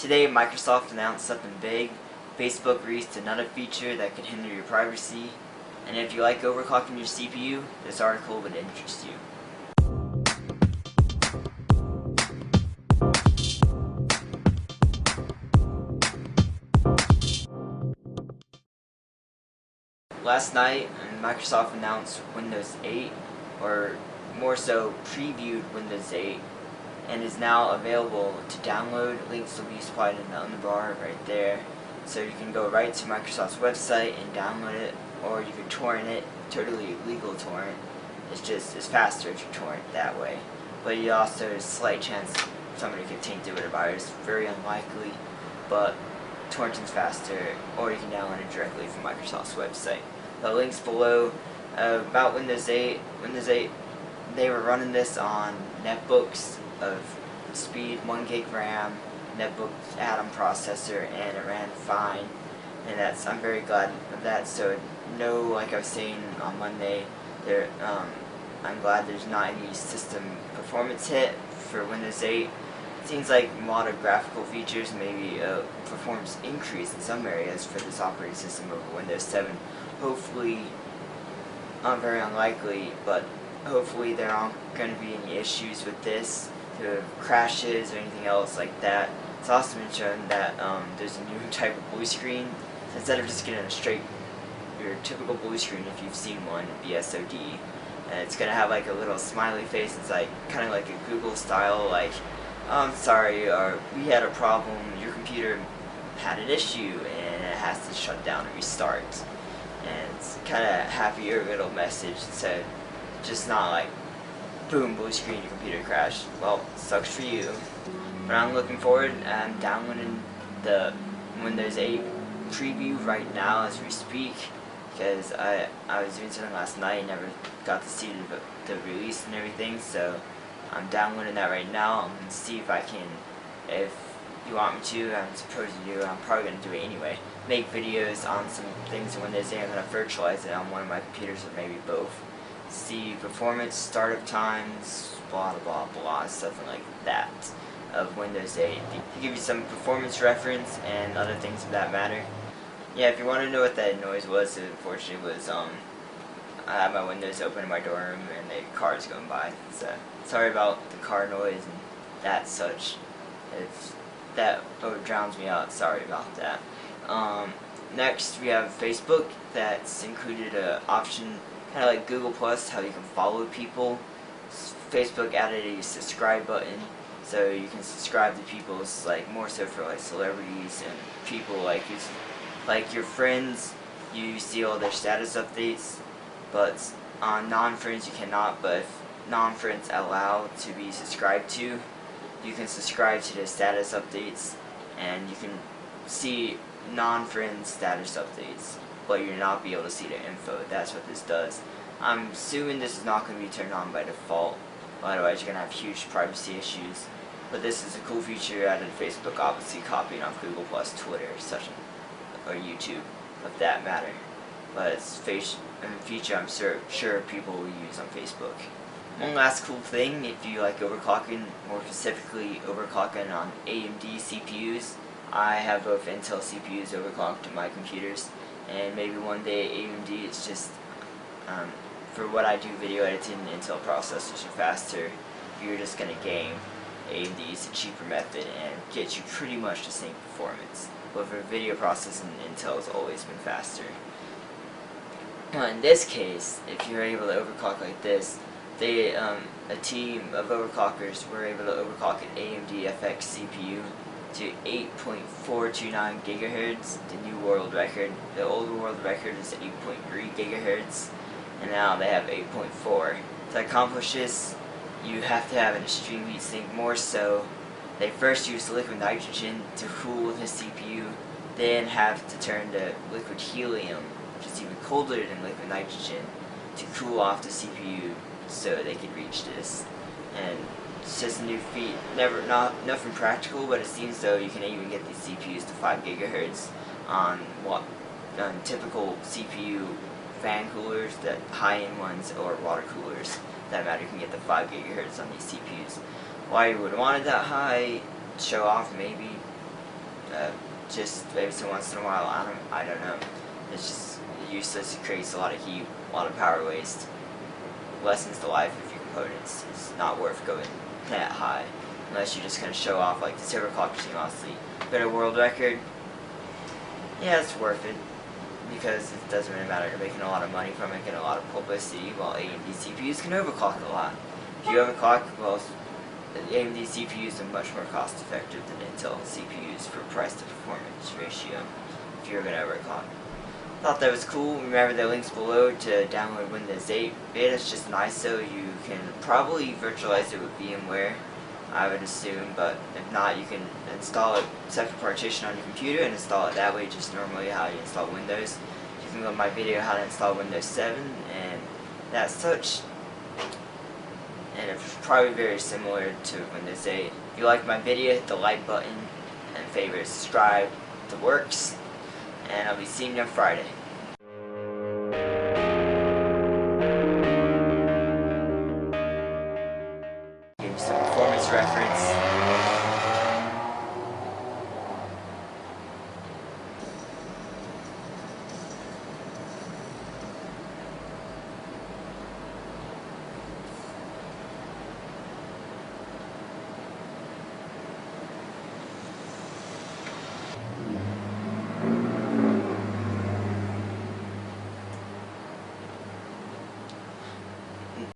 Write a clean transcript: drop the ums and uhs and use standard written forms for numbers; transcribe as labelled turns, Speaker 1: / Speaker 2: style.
Speaker 1: Today, Microsoft announced something big. Facebook released another feature that could hinder your privacy. And if you like overclocking your CPU, this article would interest you. Last night, Microsoft announced Windows 8, or more so previewed Windows 8, and is now available to download. Links will be supplied in the bar right there. So you can go right to Microsoft's website and download it, or you can torrent it, totally legal torrent. It's faster if you torrent that way. But you also, there's a slight chance somebody could taint it with a virus, very unlikely, but torrenting's faster, or you can download it directly from Microsoft's website. The links below about Windows 8. Windows 8, they were running this on netbooks of speed, 1 gig RAM, netbook Atom processor, and it ran fine. And I'm very glad of that. So no, like I was saying on Monday, I'm glad there's not any system performance hit for Windows 8. It seems like a lot of graphical features, maybe a performance increase in some areas for this operating system over Windows 7. Hopefully, very unlikely, but hopefully there aren't going to be any issues with this, crashes or anything else like that. It's also been shown that there's a new type of blue screen. Instead of just getting your typical blue screen, if you've seen one, BSOD, and it's gonna have like a little smiley face. It's like kind of like a Google style, like, oh, I'm sorry, we had a problem. Your computer had an issue and it has to shut down and restart. And it's kind of happier little message instead, just not like, boom, blue screen, your computer crashed. Well, sucks for you. But I'm looking forward. I'm downloading the Windows 8 preview right now as we speak, because I was doing something last night and never got to see the release and everything, so I'm downloading that right now. I'm going to see if I can, if you want me to, I'm supposed to do, I'm probably going to do it anyway, make videos on some things in Windows 8. I'm going to virtualize it on one of my computers or maybe both. See performance, startup times, blah blah blah, something like that of Windows 8 to give you some performance reference and other things of that matter. Yeah, if you want to know what that noise was, it unfortunately was I had my windows open in my dorm room and the cars going by. So sorry about the car noise and that such. If that drowns me out, sorry about that. Next we have Facebook. That's included an option kind of like Google Plus, how you can follow people. Facebook added a subscribe button, so you can subscribe to people's, like, more so for like celebrities and people like your friends. You see all their status updates, but on non-friends you cannot. But if non-friends allow to be subscribed to, you can subscribe to the status updates, and you can see non-friends status updates, but you'll not be able to see their info. That's what this does. I'm assuming this is not going to be turned on by default, otherwise you're going to have huge privacy issues. But this is a cool feature out of Facebook, obviously copied off Google+, Twitter, or YouTube, of that matter. But it's a feature I'm sure people will use on Facebook. One last cool thing, if you like overclocking, more specifically overclocking on AMD CPUs, I have both Intel CPUs overclocked to my computers, and maybe one day AMD, it's just, for what I do video editing, Intel processors are faster. You're just going to game. AMD is a cheaper method and gets you pretty much the same performance. But for video processing, Intel has always been faster. Now in this case, if you're able to overclock like this, a team of overclockers were able to overclock an AMD FX CPU to 8.429 gigahertz, the new world record. The old world record is 8.3 gigahertz, and now they have 8.4. To accomplish this, you have to have an extreme heat sink. More so, they first use liquid nitrogen to cool the CPU, then have to turn to liquid helium, which is even colder than liquid nitrogen, to cool off the CPU so they could reach this. And it's just a new feat. Nothing practical, but it seems though you can even get these CPUs to 5 gigahertz on typical CPU fan coolers, the high-end ones, or water coolers. That matter, you can get the 5 gigahertz on these CPUs. Why you would want it that high? Show off, maybe. just maybe so once in a while. I don't know. It's just useless. It creates a lot of heat, a lot of power waste. Lessens the life of your components. It's not worth going that high unless you're just gonna show off like the overclock machine, honestly. But a world record, yeah, it's worth it because it doesn't really matter. You're making a lot of money from it, getting a lot of publicity, while AMD CPUs can overclock a lot. If you overclock, well, AMD CPUs are much more cost effective than Intel CPUs for price to performance ratio if you're going to overclock. Thought that was cool. Remember the links below to download Windows 8. Beta is just nice, so you can probably virtualize it with VMware, I would assume, but if not, you can install a separate partition on your computer and install it that way, just normally how you install Windows. You can go to my video how to install Windows 7 and that such. And it's probably very similar to Windows 8. If you like my video, hit the like button and favorite, subscribe. It works. And I'll be seeing you on Friday. Give you some performance reference.